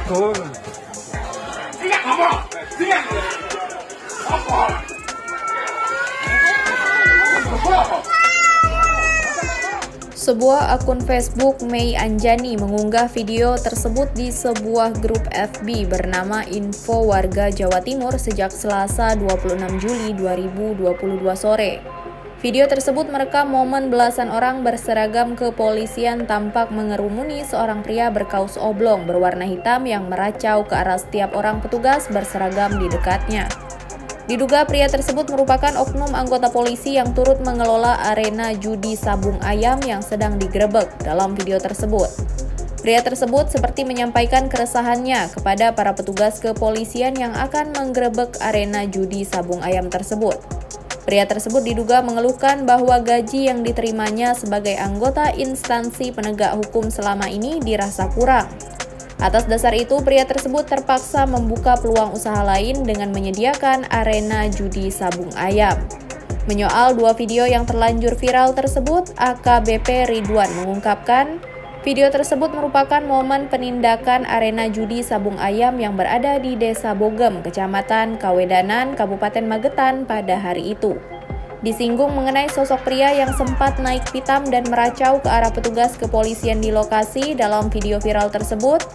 Betul. Siap apa? Siap. Apa? Sebuah akun Facebook Mei Anjani mengunggah video tersebut di sebuah grup FB bernama Info Warga Jawa Timur sejak Selasa 26 Juli 2022 sore. Video tersebut merekam momen belasan orang berseragam kepolisian tampak mengerumuni seorang pria berkaos oblong berwarna hitam yang meracau ke arah setiap orang petugas berseragam di dekatnya. Diduga pria tersebut merupakan oknum anggota polisi yang turut mengelola arena judi sabung ayam yang sedang digerebek dalam video tersebut. Pria tersebut seperti menyampaikan keresahannya kepada para petugas kepolisian yang akan menggerebek arena judi sabung ayam tersebut. Pria tersebut diduga mengeluhkan bahwa gaji yang diterimanya sebagai anggota instansi penegak hukum selama ini dirasa kurang. Atas dasar itu, pria tersebut terpaksa membuka peluang usaha lain dengan menyediakan arena judi sabung ayam. Menyoal dua video yang terlanjur viral tersebut, AKBP Ridwan mengungkapkan, video tersebut merupakan momen penindakan arena judi sabung ayam yang berada di Desa Bogem, Kecamatan Kawedanan, Kabupaten Magetan pada hari itu. Disinggung mengenai sosok pria yang sempat naik pitam dan meracau ke arah petugas kepolisian di lokasi dalam video viral tersebut,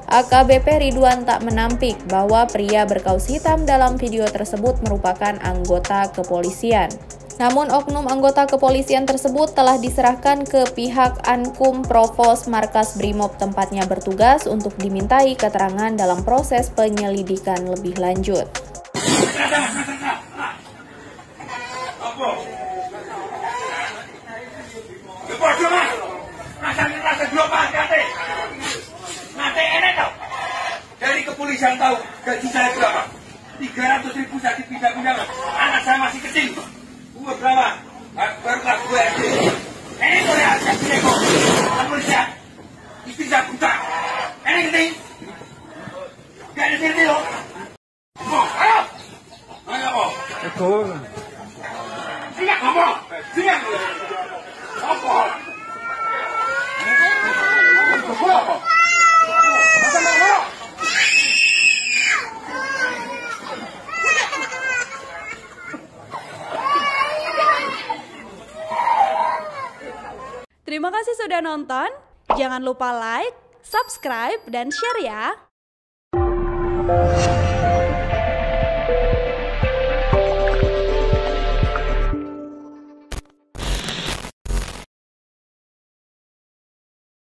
AKBP Ridwan tak menampik bahwa pria berkaos hitam dalam video tersebut merupakan anggota kepolisian. Namun oknum anggota kepolisian tersebut telah diserahkan ke pihak Ankum Provos Markas Brimob tempatnya bertugas untuk dimintai keterangan dalam proses penyelidikan lebih lanjut. Dari kepolisian tahu gaji saya berapa? 300.000 saya dipindah-pindah. Anak saya masih kecil. Umur berapa? Baru kelas 2 SD. Ini boleh aja kok. Kepolisian. Istri saya buta. Ini gede. Gak ada sini loh. Ayo. Ayo kok. Betul. Siap apa? Siap. Apa? Apa? Terima kasih sudah nonton. Jangan lupa like, subscribe, dan share ya.